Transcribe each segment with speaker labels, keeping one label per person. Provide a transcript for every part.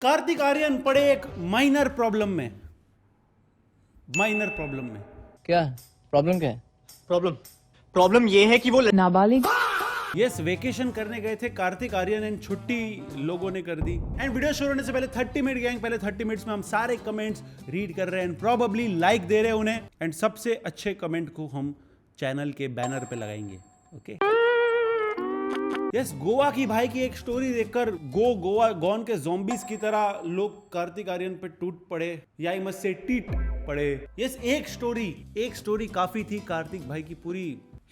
Speaker 1: कार्तिक आर्यन पड़े एक minor problem में।
Speaker 2: क्या प्रॉब्लम क्या है?
Speaker 3: प्रॉब्लम ये है कि वो
Speaker 4: नाबालिग
Speaker 1: यस, वेकेशन करने गए थे कार्तिक आर्यन एंड छुट्टी लोगों ने कर दी। एंड वीडियो शुरू होने से पहले 30 मिनट गैंग, पहले 30 मिनट्स में हम सारे कमेंट्स रीड कर रहे हैं एंड प्रोबेबली लाइक दे रहे हैं उन्हें। एंड सबसे अच्छे कमेंट को हम चैनल के बैनर पे लगाएंगे। ओके यस, गोवा की भाई की एक स्टोरी देखकर गोवा गॉन के ज़ॉम्बीज की तरह लोग कार्तिक आर्यन पे टूट पड़े, या आई मस्ट से टीट पड़े। यस, एक स्टोरी काफी थी कार्तिक भाई की पूरी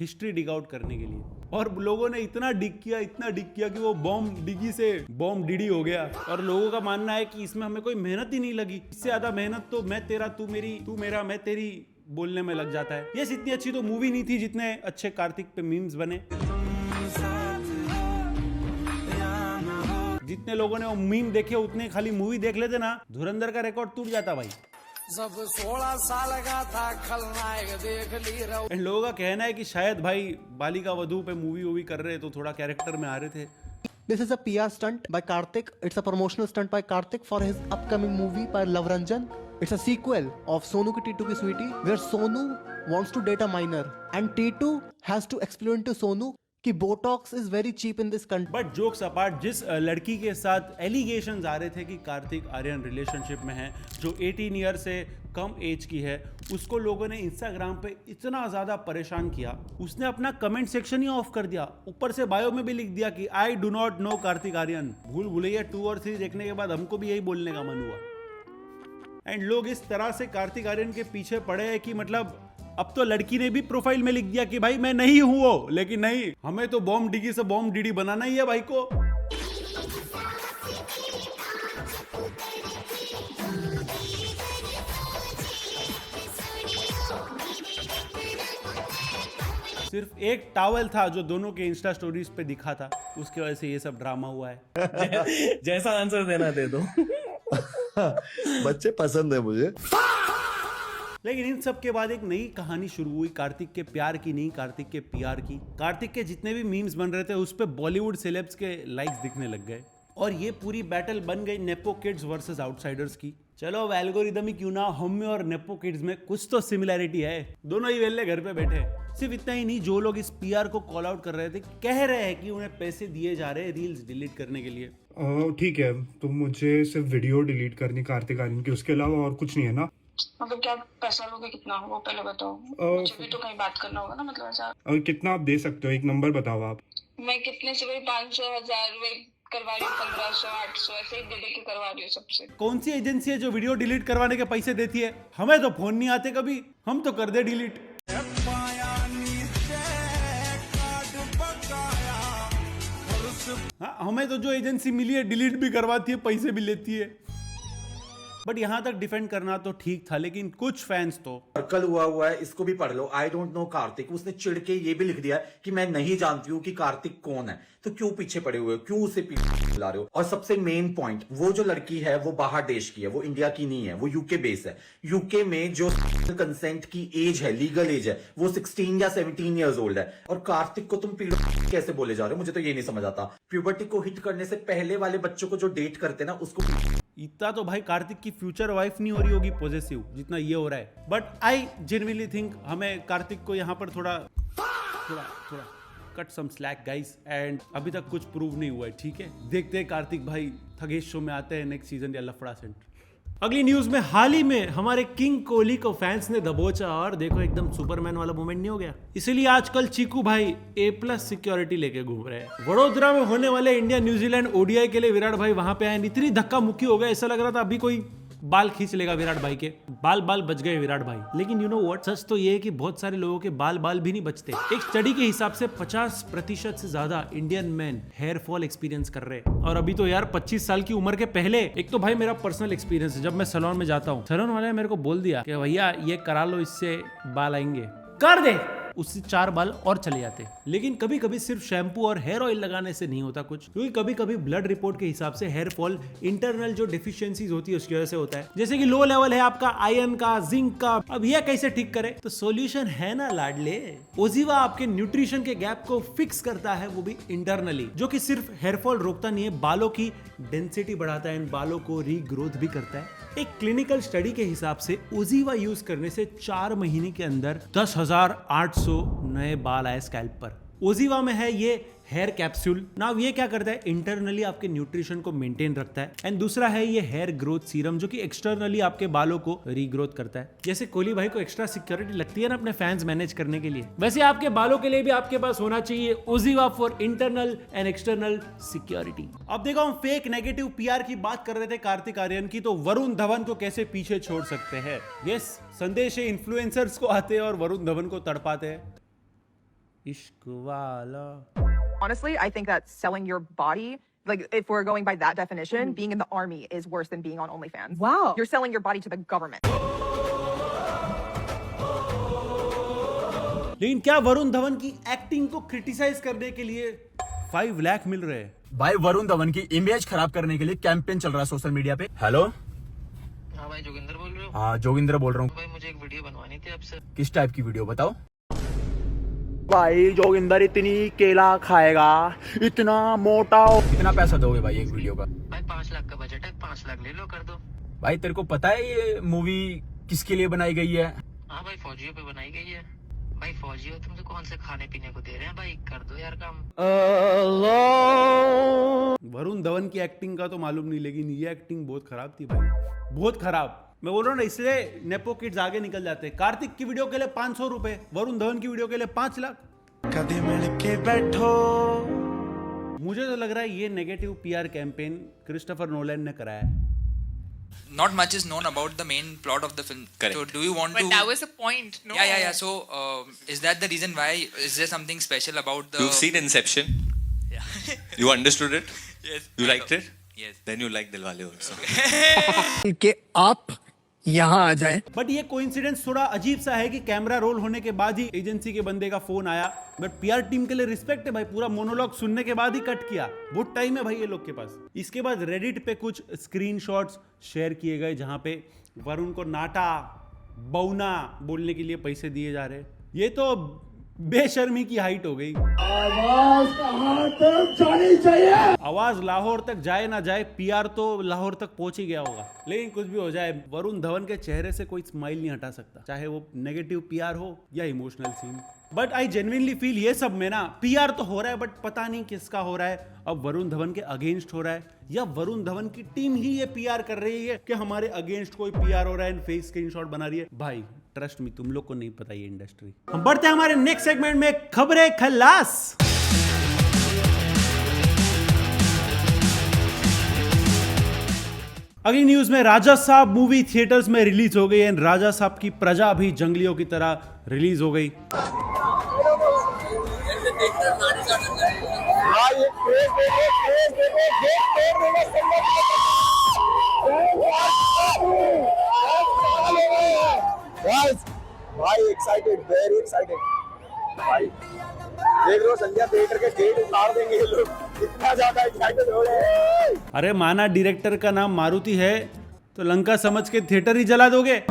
Speaker 1: हिस्ट्री डिग आउट करने के लिए। और लोगों ने इतना डिग किया कि वो बॉम्ब डिगी से बॉम्ब डिडी हो गया। और लोगों का मानना है कि इसमें हमें कोई मेहनत ही नहीं लगी, इससे ज्यादा मेहनत तो मैं तेरा तू मेरी तू मेरा मैं तेरी बोलने में लग जाता है। यस, इतनी अच्छी तो मूवी नहीं थी जितने अच्छे कार्तिक पे मीम्स बने। जितने लोगों ने वो मीम देखे उतने खाली मूवी देख लेते ना, धुरंधर का रिकॉर्ड टूट जाता भाई।
Speaker 5: जब 16 साल का था खलनायक देख ली रहा।
Speaker 1: एंड लोगों का कहना है कि शायद भाई बालिका वधू पे मूवी कर रहे तो थोड़ा कैरेक्टर में आ रहे थे।
Speaker 6: This is a PR stunt by Karthik. It's a promotional stunt by Karthik for his upcoming movie by Love Ranjan. It's a sequel of Sonu Ki Titu Ki Sweetie, where Sonu wants to date a minor and Titu has to explain to Sonu कि botox is very cheap in this country.
Speaker 1: But jokes apart, जिस लड़की के साथ allegations आ रहे थे कि Kartik Aaryan relationship में है, जो 18 ईयर से कम एज की है, उसको लोगों ने इंस्टाग्राम पे इतना ज़्यादा परेशान किया, उसने अपना कमेंट सेक्शन ही ऑफ कर दिया। ऊपर से बायो में भी लिख दिया कि I do not know Kartik Aaryan. Bhool Bhulaiyaa 2 और 3 देखने के बाद हमको भी यही बोलने का मन हुआ। एंड लोग इस तरह से कार्तिक आर्यन के पीछे पड़े हैं कि मतलब अब तो लड़की ने भी प्रोफाइल में लिख दिया कि भाई मैं नहीं हूं वो। लेकिन नहीं, हमें तो बॉम्ब डिगी से बॉम्ब डीडी बनाना ही है भाई को। सिर्फ एक टॉवल था जो दोनों के इंस्टा स्टोरीज पे दिखा था, उसकी वजह से ये सब ड्रामा हुआ है।
Speaker 2: जैसा आंसर देना दे दो।
Speaker 3: बच्चे पसंद है मुझे।
Speaker 1: लेकिन इन सब के बाद एक नई कहानी शुरू हुई, कार्तिक के प्यार की नहीं, कार्तिक के पीआर की। कार्तिक के जितने भी मीम्स बन रहे थे उस पे बॉलीवुड सेलेब्स के लाइक्स दिखने लग गए और ये पूरी बैटल बन गई नेपो किड्स वर्सेस आउटसाइडर्स की। चलो अब एल्गोरिदम ही क्यों ना, हम में और नेपो किड्स में कुछ तो सिमिलैरिटी है। दोनों ही वेल्ले घर पे बैठे। सिर्फ इतना ही नहीं, जो लोग इस पीआर को कॉल आउट कर रहे थे, कह रहे हैं कि उन्हें पैसे दिए जा रहे हैं रील्स डिलीट करने के लिए।
Speaker 7: ठीक है, तो मुझे सिर्फ वीडियो डिलीट करनी कार्तिक आर्यन की, उसके अलावा और कुछ नहीं है ना?
Speaker 8: मतलब क्या पैसा लोगे, कितना हो वो पहले बताओ। मुझे भी तो कहीं बात करना होगा ना, मतलब ऐसा।
Speaker 7: कितना आप दे सकते हो, एक नंबर बताओ आप।
Speaker 8: मैं कितने से भाई 500 1000 करवा रही हूँ, 1500 800 ऐसे ही दे के करवा रही हूँ सबसे।
Speaker 1: कौन सी एजेंसी है जो वीडियो डिलीट करवाने के पैसे देती है? हमें तो फोन नहीं आते कभी, हम तो कर दे डिलीट। हाँ, हमें तो जो एजेंसी मिली है डिलीट भी करवाती है, पैसे भी लेती है। बट यहां तक डिफेंड करना तो ठीक था, लेकिन कुछ फैंस तो
Speaker 9: कल हुआ है, इसको भी पढ़ लो। आई डोंट नो कार्तिक, उसने चिढ़ के ये भी लिख दिया कि मैं नहीं जानती हूँ कि कार्तिक कौन है। तो क्यों पीछे पड़े हुए हो, क्यों उसे पीछे ला रहे हो? और सबसे मेन पॉइंट, वो जो लड़की है वो बाहर देश की है, वो इंडिया की नहीं है, वो यूके बेस है। यूके में जो कंसेंट की एज है, लीगल एज है, वो 16 या 17 ईयर्स ओल्ड है। और कार्तिक को तुम पीड़ो कैसे बोले जा रहे हो? मुझे तो ये नहीं समझ आता। प्यूबर्टी को हिट करने से पहले वाले बच्चों को जो डेट करते ना, उसको
Speaker 1: इतना तो भाई कार्तिक की फ्यूचर वाइफ नहीं हो रही होगी पॉजेसिव जितना ये हो रहा है। बट आई जेन्युइनली थिंक हमें कार्तिक को यहाँ पर थोड़ा cut some slack guys. And अभी तक कुछ प्रूव नहीं हुआ है, ठीक है? देखते हैं कार्तिक भाई थगेश शो में आते हैं नेक्स्ट सीजन या लफड़ा सेंटर। अगली न्यूज में, हाल ही में हमारे किंग कोहली को फैंस ने दबोचा और देखो एकदम सुपरमैन वाला मोमेंट नहीं हो गया। इसीलिए आजकल चीकू भाई A+ सिक्योरिटी लेके घूम रहे हैं। वडोदरा में होने वाले इंडिया न्यूजीलैंड ODI के लिए विराट भाई वहां पे आए, इतनी धक्का मुक्की हो गया, ऐसा लग रहा था अभी कोई बाल खींच लेगा विराट भाई के। बाल बच गए विराट भाई। लेकिन यू नो व्हाट, सच तो ये है कि बहुत सारे लोगों के बाल भी नहीं बचते। एक स्टडी के हिसाब से 50% से ज्यादा Indian man hair fall experience कर रहे हैं। और अभी तो यार 25 साल की उम्र के पहले, एक तो भाई मेरा पर्सनल एक्सपीरियंस है, जब मैं सैलून में जाता हूँ, सैलून वाले ने मेरे को बोल दिया कि भैया ये करा लो, इससे बाल आएंगे। कर दे, उससे 4 बाल और चले जाते। लेकिन कभी कभी सिर्फ शैम्पू और हेयर ऑयल लगाने से नहीं होता कुछ, क्योंकि कभी कभी ब्लड रिपोर्ट के हिसाब से हेयर फॉल इंटरनल जो डिफिशियंसीज होती है उसकी वजह से होता है, जैसे कि लो लेवल है आपका आयरन का, जिंक का। अब यह कैसे ठीक करे? तो सॉल्यूशन है ना लाडले, ओजीवा आपके न्यूट्रिशन के गैप को फिक्स करता है, वो भी इंटरनली, जो कि सिर्फ हेयर फॉल रोकता नहीं है, बालों की डेंसिटी बढ़ाता है, बालों को रीग्रोथ भी करता है। एक क्लिनिकल स्टडी के हिसाब से ओजीवा यूज करने से 4 महीने के अंदर 10,800 नए बाल आए स्कैल्प पर। ओजीवा में है ये हेयर कैप्सूल। नाउ ये क्या करता है? इंटरनली आपके न्यूट्रिशन को मेंटेन रखता है। एंड दूसरा है ये हेयर ग्रोथ सीरम, जो कि एक्सटर्नली आपके बालों को रीग्रोथ करता है। जैसे कोहली भाई को एक्स्ट्रा सिक्योरिटी लगती है ना अपने फैंस मैनेज करने के लिए, वैसे आपके बालों के लिए भी आपके पास होना चाहिए OZiva for internal and external security. अब देखो, हम फेक नेगेटिव पीआर की बात कर रहे थे कार्तिक आर्यन की, तो वरुण धवन को कैसे पीछे छोड़ सकते हैं? यस, संदेश इन्फ्लुएंसर्स को आते हैं और वरुण धवन को तड़पाते हैं। इश्क वाला।
Speaker 4: Honestly, I think that selling your body, like if we're going by that definition, being in the army is worse than being on OnlyFans. Wow. You're selling your body to the government.
Speaker 1: लेकिन क्या वरुण धवन की acting को criticise करने के लिए 5 लाख मिल रहे हैं?
Speaker 10: भाई वरुण धवन की इमेज खराब करने के लिए कैंपेन चल रहा है सोशल मीडिया पे। हेलो,
Speaker 11: हाँ भाई, जोगिंदर बोल रहे हो?
Speaker 10: हाँ जोगिंदर बोल रहा हूँ।
Speaker 11: भाई मुझे एक वीडियो बनवानी थी आपसे।
Speaker 10: किस टाइप की वीडियो बताओ?
Speaker 3: भाई जोगिंदर इतनी केला खाएगा, इतना मोटा।
Speaker 10: कितना पैसा दोगे भाई एक वीडियो का?
Speaker 11: भाई 5 लाख का बजट है, 5 लाख ले लो, कर दो।
Speaker 10: भाई तेरे को पता है ये मूवी किसके लिए बनाई गई है?
Speaker 11: हाँ भाई, फौजियों पे बनाई गई है। भाई फौजी हो तुमसे, कौन से खाने पीने को दे रहे हैं भाई, कर दो यार काम।
Speaker 1: वरुण धवन की एक्टिंग का तो मालूम नहीं, लेकिन ये एक्टिंग बहुत खराब थी भाई, बहुत खराब। मैं बोल रहा हूँ ना, इसलिए नेपो किड्स आगे निकल जाते हैं। कार्तिक की वीडियो के लिए 500 रुपए, वरुण धवन की वीडियो के लिए 5 लाख।
Speaker 5: कभी मिलके बैठो।
Speaker 1: मुझे तो लग रहा है ये negative PR campaign Christopher Nolan ने कराया है।
Speaker 12: Not much is known about the main plot of the film. Correct. So do you want to?
Speaker 13: But that was the point, no?
Speaker 12: Yeah. So is that the reason why? Is there something special about the?
Speaker 14: You've seen Inception.
Speaker 12: Yeah.
Speaker 14: You understood it.
Speaker 12: Yes.
Speaker 14: You liked it.
Speaker 12: Yes.
Speaker 14: Then you like Dilwale also.
Speaker 5: कि आप यहाँ आ जाए।
Speaker 1: But ये coincidence थोड़ा अजीब सा है कि कैमरा रोल होने के बाद ही एजेंसी के बंदे का फोन आया। बट पीआर टीम के लिए रिस्पेक्ट है भाई, पूरा मोनोलॉग सुनने के बाद ही कट किया। बहुत टाइम है भाई ये लोग के पास। इसके बाद रेडिट पे कुछ स्क्रीनशॉट्स शेयर किए गए जहां पे वरुण को नाटा बौना बोलने के लिए पैसे दिए जा रहे। ये तो बेशर्मी की हाइट हो गई।
Speaker 5: आवाज कहां तक जानी चाहिए?
Speaker 1: आवाज लाहौर तक जाए ना जाए, पीआर तो लाहौर तक पहुंच ही गया होगा। लेकिन कुछ भी हो जाए, वरुण धवन के चेहरे से कोई स्माइल नहीं हटा सकता, चाहे वो नेगेटिव पीआर हो या emotional scene. But I genuinely feel ये सब में ना पीआर तो हो रहा है, बट पता नहीं किसका हो रहा है। अब वरुण धवन के अगेंस्ट हो रहा है या वरुण धवन की टीम ही ये पीआर कर रही है कि हमारे अगेंस्ट कोई पीआर हो रहा है, फेक स्क्रीनशॉट बना रही है। भाई ट्रस्ट मी, तुम लोग को नहीं पता ये इंडस्ट्री। हम बढ़ते हैं हमारे नेक्स्ट सेगमेंट में, खबरें खल्लास। अगली न्यूज में राजा साहब मूवी थिएटर्स में रिलीज हो गई है। राजा साहब की प्रजा भी जंगलियों की तरह रिलीज हो गई।
Speaker 3: भाई एक्साइटेड, वेरी एक्साइटेड भाई। देख लो संध्या थिएटर के गेट उतार देंगे ये लोग, इतना ज्यादा एक्साइटेड हो रहे हैं।
Speaker 1: अरे माना डायरेक्टर का नाम मारुति है तो लंका समझ के थिएटर ही जला दोगे।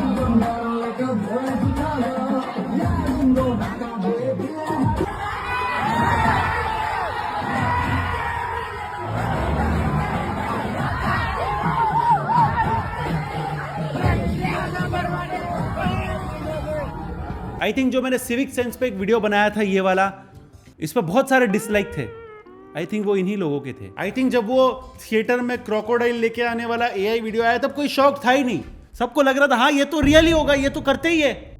Speaker 1: आई थिंक जो मैंने सिविक सेंस पे एक वीडियो बनाया था ये वाला, इस पर बहुत सारे डिसलाइक थे। आई थिंक वो इन्हीं लोगों के थे। आई थिंक जब वो थिएटर में क्रोकोडाइल लेके आने वाला एआई वीडियो आया तब कोई शौक था ही नहीं, सबको लग रहा था हाँ ये तो रियल ही होगा, ये तो करते ही है।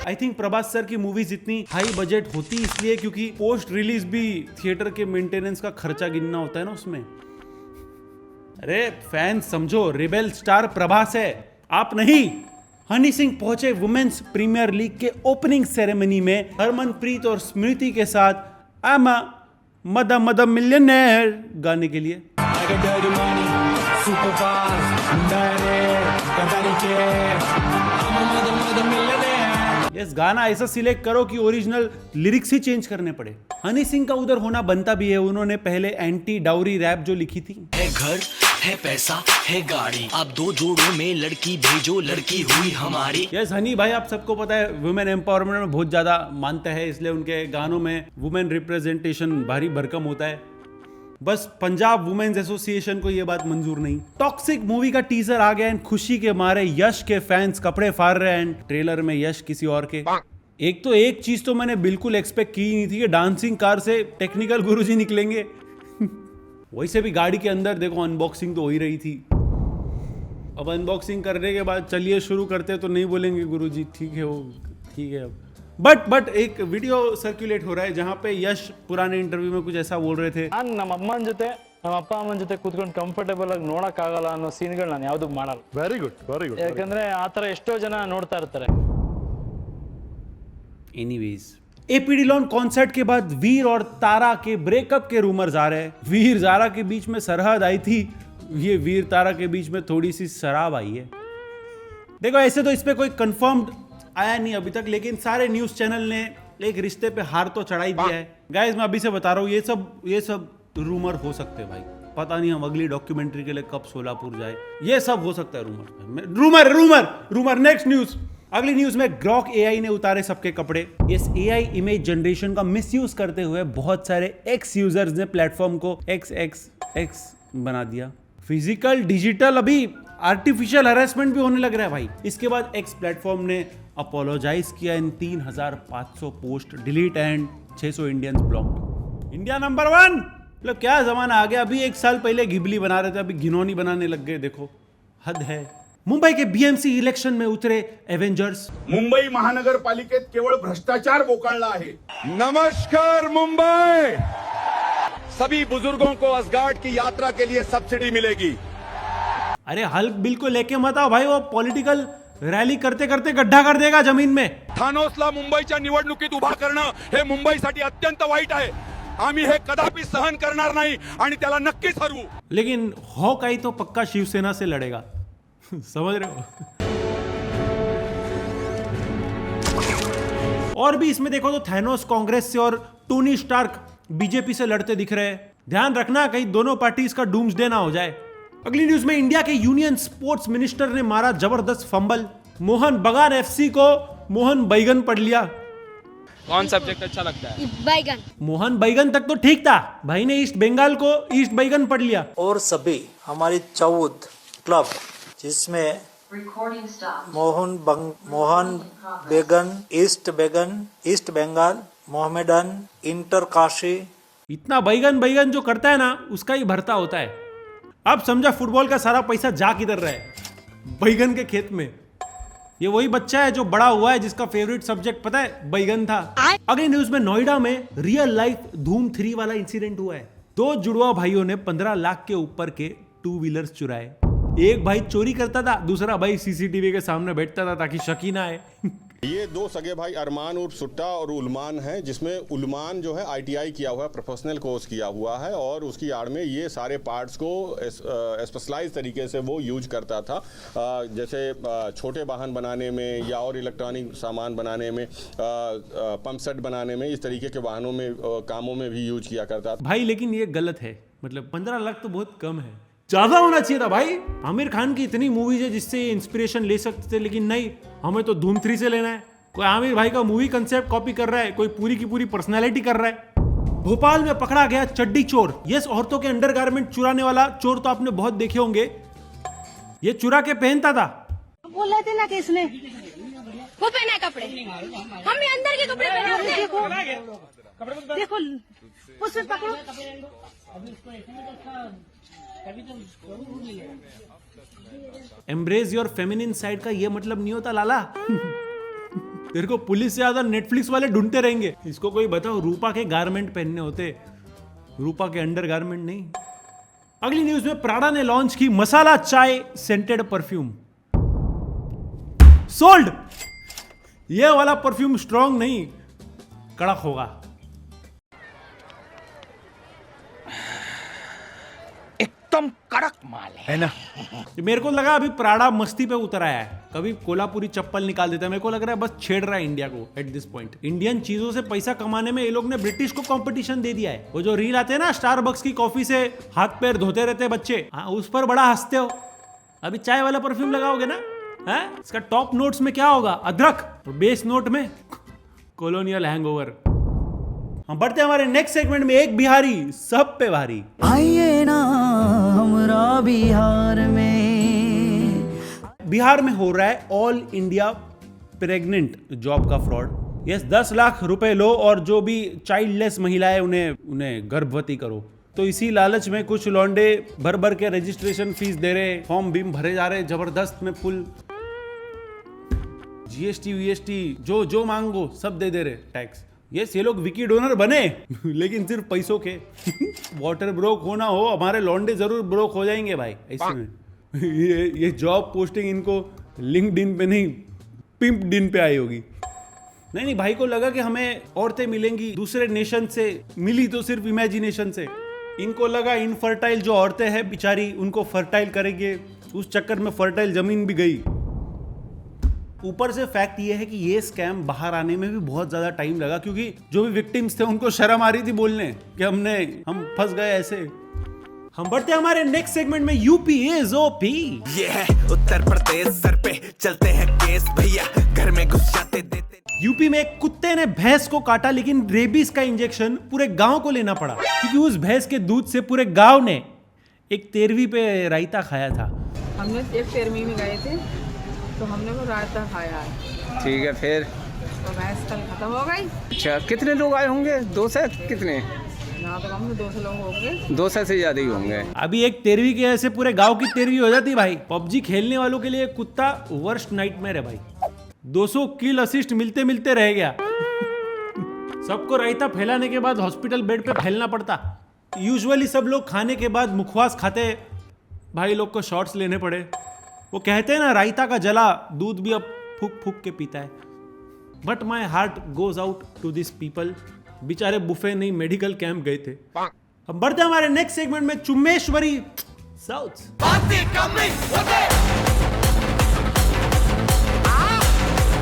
Speaker 1: आई थिंक प्रभास सर की मूवीज इतनी हाई बजट होती इसलिए क्योंकि पोस्ट रिलीज भी थिएटर के मेंटेनेंस का खर्चा गिनना होता है ना उसमें। अरे फैंस समझो, रिबेल स्टार प्रभास है, आप नहीं। हनी सिंह पहुंचे वुमेन्स प्रीमियर लीग के ओपनिंग सेरेमनी में हरमनप्रीत और स्मृति के साथ। मदा मदा मिलियनेयर गाने के लिए। यस, गाना ऐसा सिलेक्ट करो कि ओरिजिनल लिरिक्स ही चेंज करने पड़े। हनी सिंह का उधर होना बनता भी है, उन्होंने पहले एंटी डाउरी रैप जो लिखी थी।
Speaker 5: है घर है पैसा है गाड़ी, आप दो जोड़ों में लड़की भेजो, लड़की हुई हमारी।
Speaker 1: यस हनी भाई, आप सबको पता है वुमेन एम्पावरमेंट में बहुत ज्यादा मानते हैं, इसलिए उनके गानों में वुमेन रिप्रेजेंटेशन भारी भरकम होता है। बस पंजाब वुमेन्स एसोसिएशन को ये बात मंजूर नहीं। टॉक्सिक मूवी का टीजर आ गया एंड खुशी के मारे यश के फैंस कपड़े फाड़ रहे हैं एंड ट्रेलर में यश किसी और के। एक चीज तो मैंने बिल्कुल एक्सपेक्ट की नहीं थी कि डांसिंग कार से टेक्निकल गुरुजी निकलेंगे। वैसे भी गाड़ी के अंदर देखो अनबॉक्सिंग तो हो ही रही थी। अब अनबॉक्सिंग करने के बाद चलिए शुरू करते तो नहीं बोलेंगे गुरुजी, ठीक है वो ठीक है। अब बट एक वीडियो सर्कुलेट हो रहा है जहां पे यश पुराने इंटरव्यू में कुछ ऐसा बोल रहे थे,
Speaker 2: ನಮ್ಮ ಅಮ್ಮನ ಜೊತೆ ನಮ್ಮ ಅಪ್ಪ ಅಮ್ಮನ ಜೊತೆ ಕೂತ್ಕೊಂಡು ಕಂಫರ್ಟೇಬಲ್ ಆಗಿ ನೋಡಕ್ ಆಗಲ್ಲ ಅನ್ನೋ ಸೀನ್ಗಳು ನಾನು ಯಾವ್ದು ಮಾಡಲ್ಲ. ವೆರಿ ಗುಡ್ ಯಾಕಂದ್ರೆ ಆತರ ಎಷ್ಟೋ ಜನ ನೋಡ್ತಾ ಇರ್ತಾರೆ.
Speaker 1: एनीवेज एपीडी लॉन कॉन्सर्ट के बाद वीर और तारा के ब्रेकअप के रूमर्स आ रहे हैं। वीर जारा के बीच में सरहद आई थी, ये वीर तारा के बीच में थोड़ी सी शराब आई है। देखो ऐसे तो इस पे कोई कंफर्म्ड आया नहीं अभी तक, लेकिन सारे न्यूज चैनल ने एक रिश्ते पे हार तो चढ़ा ही दिया है। गाइस मैं अभी से बता रहा हूँ, ये सब रूमर हो सकते हैं भाई। पता नहीं हम अगली डॉक्यूमेंट्री के लिए कब सोलापुर जाए, ये सब हो सकता है रूमर। नेक्स्ट न्यूज, अगली न्यूज में ग्रॉक एआई ने उतारे सबके कपड़े। इस एआई इमेज जनरेशन का मिसयूज करते हुए बहुत सारे एक्स यूजर्स ने प्लेटफॉर्म को एक्स बना दिया। फिजिकल डिजिटल अभी आर्टिफिशियल हैरेसमेंट भी होने लग रहा है भाई। इसके बाद एक्स प्लेटफॉर्म ने अपोलोजाइज किया इन 3500 post delete and 600 Indians blocked. India number 1। मतलब क्या जमाना आ गया। अभी एक साल पहले घिबली बना रहे थे, अभी घिनौनी बनाने लग गए। देखो हद है। मुंबई के बीएमसी इलेक्शन में उतरे एवेंजर्स।
Speaker 3: मुंबई महानगर पालिकेत केवळ भ्रष्टाचार बोकाळला आहे। नमस्कार मुंबई। सभी बुजुर्गों को असगार्ड की यात्रा के लिए सब्सिडी मिलेगी।
Speaker 1: अरे हल्क बिल को लेके मत आओ भाई, वो पॉलिटिकल रॅली करते करते गड्ढा कर देगा जमीन में।
Speaker 3: थानोसला मुंबईच्या निवडणुकीत उभा करणं हे मुंबईसाठी अत्यंत वाईट आहे। आम्ही हे कदापि सहन करणार नाही आणि त्याला नक्कीच हरवू।
Speaker 1: लेकिन हो काही तो पक्का शिवसेना से लड़ेगा। समझ रहे हो। और भी इसमें देखो तो थैनोस कांग्रेस से और टोनी स्टार्क बीजेपी से लड़ते दिख रहे हैं। ध्यान रखना कहीं दोनों पार्टीज का डूम्सडे ना हो जाए। अगली न्यूज में इंडिया के यूनियन स्पोर्ट्स मिनिस्टर ने मारा जबरदस्त फंबल। मोहन बगान एफसी को मोहन बैगन पढ़ लिया।
Speaker 12: कौन सब्जेक्ट अच्छा लगता है?
Speaker 13: बैगन।
Speaker 1: मोहन बैगन तक तो ठीक था, भाई ने ईस्ट बंगाल को ईस्ट बैगन पढ़ लिया।
Speaker 15: और सभी हमारी 14 क्लब जिसमें मोहन बेगन, ईस्ट बंगाल, मोहम्मदन, इंटर काशी।
Speaker 1: इतना बैगन जो करता है ना उसका ही भरता होता है। अब समझा फुटबॉल का सारा पैसा जा किधर रहा है? बैगन के खेत में। ये वही बच्चा है जो बड़ा हुआ है जिसका फेवरेट सब्जेक्ट पता है बैगन था। अगली न्यूज में नोएडा में रियल लाइफ धूम 3 वाला इंसिडेंट हुआ है। 2 जुड़वा भाइयों ने 15 लाख के ऊपर के 2 व्हीलर्स चुराए। एक भाई चोरी करता था, दूसरा भाई सीसीटीवी के सामने बैठता था ताकि शक ही ना आए।
Speaker 16: ये 2 सगे भाई अरमान उर्फ सुट्टा और उलमान है, जिसमें उलमान जो है ITI किया हुआ है, प्रोफेशनल कोर्स किया हुआ है और उसकी आड़ में ये सारे पार्ट्स को स्पेशलाइज तरीके से वो यूज करता था। जैसे छोटे वाहन बनाने में या और इलेक्ट्रॉनिक सामान बनाने में, पंप सेट बनाने में, इस तरीके के वाहनों में कामों में भी यूज किया करता था।
Speaker 1: भाई लेकिन ये गलत है। मतलब 15 लाख तो बहुत कम है, ज्यादा होना चाहिए था भाई। आमिर खान की इतनी मूवीज है जिससे इंस्पिरेशन ले सकते थे, लेकिन नहीं, हमें तो धूम 3 से लेना है। कोई आमिर भाई का मूवी कंसेप्ट कॉपी कर रहा है, कोई पूरी की पूरी पर्सनालिटी कर रहा है। भोपाल में पकड़ा गया चड्डी चोर। यस, औरतों के अंडरगारमेंट चुराने वाला चोर तो आपने बहुत देखे होंगे। ये चुरा के पहनता था।
Speaker 13: बोल रहे थे ना कि इसने वो पहना है कपड़े, हमने अंदर के कपड़े पहने। देखो उसमें पकड़ो।
Speaker 1: एम्ब्रेस योर फेमिनिन साइड का ये मतलब नहीं होता लाला। तेरे को पुलिस से ज्यादा नेटफ्लिक्स वाले ढूंढते रहेंगे। इसको कोई बताओ रूपा के गारमेंट पहनने होते, रूपा के अंडर गारमेंट नहीं। अगली न्यूज में प्राडा ने लॉन्च की मसाला चाय सेंटेड परफ्यूम। सोल्ड। ये वाला परफ्यूम स्ट्रॉन्ग नहीं, कड़क होगा।
Speaker 17: एकदम कड़क माल है ना।
Speaker 1: मेरे को लगा अभी प्राड़ा मस्ती पे उतर आया है, कभी कोल्हापुरी चप्पल निकाल देता है। मेरे को लग रहा है बस छेड़ रहा है इंडिया को एट दिस पॉइंट। इंडियन चीजों से पैसा कमाने में ये लोग ने ब्रिटिश को कंपटीशन दे दिया है। वो जो रील आते हैं ना स्टारबक्स की कॉफी से हाथ पैर धोते रहते बच्चे, हाँ उस पर बड़ा हंसते हो। अभी चाय वाला परफ्यूम लगाओगे ना, है इसका टॉप नोट्स में क्या होगा? अदरक, बेस नोट में कॉलोनियल हैंगओवर। हम बढ़ते हैं हमारे नेक्स्ट सेगमेंट में। एक बिहारी सब पे भारी।
Speaker 18: आइए ना हमरा बिहार में
Speaker 1: हो रहा है ऑल इंडिया प्रेग्नेंट जॉब का फ्रॉड। यस, 10 लाख रुपए लो और जो भी चाइल्डलेस महिलाएं उन्हें गर्भवती करो। तो इसी लालच में कुछ लौंडे भर भर के रजिस्ट्रेशन फीस दे रहे, फॉर्म बीम भरे जा रहे जबरदस्त में, फुल जीएसटी वीएसटी जो मांगो सब दे रहे टैक्स। ये लोग विकी डोनर बने लेकिन सिर्फ पैसों के। वाटर ब्रोक होना हो, हमारे लौंडे जरूर ब्रोक हो जाएंगे भाई ऐसे में। ये जॉब पोस्टिंग इनको लिंक्डइन पे नहीं पिंप्डिन पे आई होगी। नहीं भाई को लगा कि हमें औरतें मिलेंगी दूसरे नेशन से, मिली तो सिर्फ इमेजिनेशन से। इनको लगा इनफर्टाइल जो औरतें हैं बेचारी उनको फर्टाइल करेंगे, उस चक्कर में फर्टाइल जमीन भी गई। ऊपर से फैक्ट ये है कि ये स्कैम बाहर आने में भी बहुत ज्यादा टाइम लगा, क्योंकि जो भी विक्टिम्स थे उनको शर्म आ रही थी बोलने कि हम फंस गए ऐसे। हम बढ़ते हैं हमारे नेक्स्ट सेगमेंट में। UP is OP.
Speaker 19: ये है उत्तर प्रदेश, सर पे चलते हैं केस भैया, घर में घुस जाते देते।
Speaker 1: यूपी में एक कुत्ते ने भैंस को काटा, लेकिन रेबीज का इंजेक्शन पूरे गांव को लेना पड़ा, क्योंकि उस भैंस के दूध से पूरे गांव ने एक 13वीं पे रायता खाया था।
Speaker 20: हमने एक 13वीं में गए थे तो हमने वो रायता खाया है।
Speaker 21: ठीक है, फिर
Speaker 20: तो भैंस कल खत्म हो गई।
Speaker 21: अच्छा, कितने लोग आए होंगे? 200 कितने?
Speaker 20: यहाँ तो कम से 200 लोग होंगे।
Speaker 21: 200 से ज्यादा ही होंगे।
Speaker 1: अभी एक 13वीं के ऐसे पूरे गांव की 13वीं हो जाती भाई। पबजी खेलने वालों के लिए कुत्ता वर्स्ट नाइटमेयर है भाई। 200 किल असिस्ट मिलते मिलते रह गया। सबको रायता फैलाने के बाद हॉस्पिटल बेड पे फैलना पड़ता। यूजुअली सब लोग खाने के बाद मुखवास खाते, भाई लोग को शॉट्स लेने पड़े। वो कहते हैं ना रायता का जला दूध भी अब फूक फूक के पीता है। But my heart goes out to this people. बेचारे बुफे नहीं मेडिकल कैंप गए थे। हम बढ़ते हैं हमारे नेक्स्ट सेगमेंट में। चुम्मेश्वरी साउथ।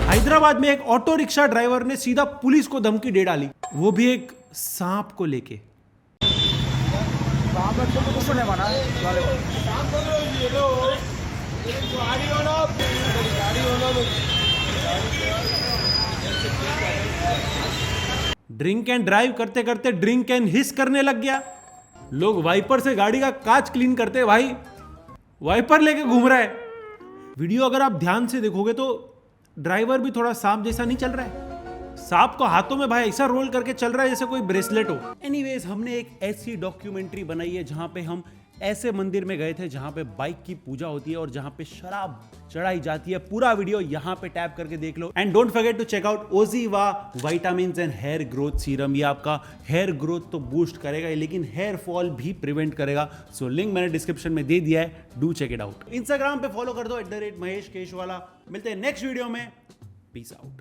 Speaker 1: हैदराबाद में एक ऑटो रिक्शा ड्राइवर ने सीधा पुलिस को धमकी दे डाली, वो भी एक सांप को लेके। ड्रिंक एंड ड्राइव करते करते ड्रिंक एंड हिस करने लग गया। लोग वाइपर से गाड़ी का कांच क्लीन करते, भाई वाइपर लेके घूम रहा है। वीडियो अगर आप ध्यान से देखोगे तो ड्राइवर भी थोड़ा सांप जैसा नहीं चल रहा है। सांप को हाथों में भाई ऐसा रोल करके चल रहा है जैसे कोई ब्रेसलेट हो। एनीवेज, हमने एक ऐसी डॉक्यूमेंट्री बनाई है जहां पे हम ऐसे मंदिर में गए थे जहां पे बाइक की पूजा होती है और जहां पे शराब चढ़ाई जाती है। पूरा वीडियो यहां पे टैप करके देख लो। And don't forget to check out OZiva vitamins and hair growth serum. ये आपका हेयर ग्रोथ तो बूस्ट करेगा लेकिन हेयर फॉल भी प्रिवेंट करेगा। सो लिंक मैंने डिस्क्रिप्शन में दे दिया है, do check it out. Instagram पे फॉलो कर दो @महेश केशवाला। मिलते हैं नेक्स्ट वीडियो में। Peace out.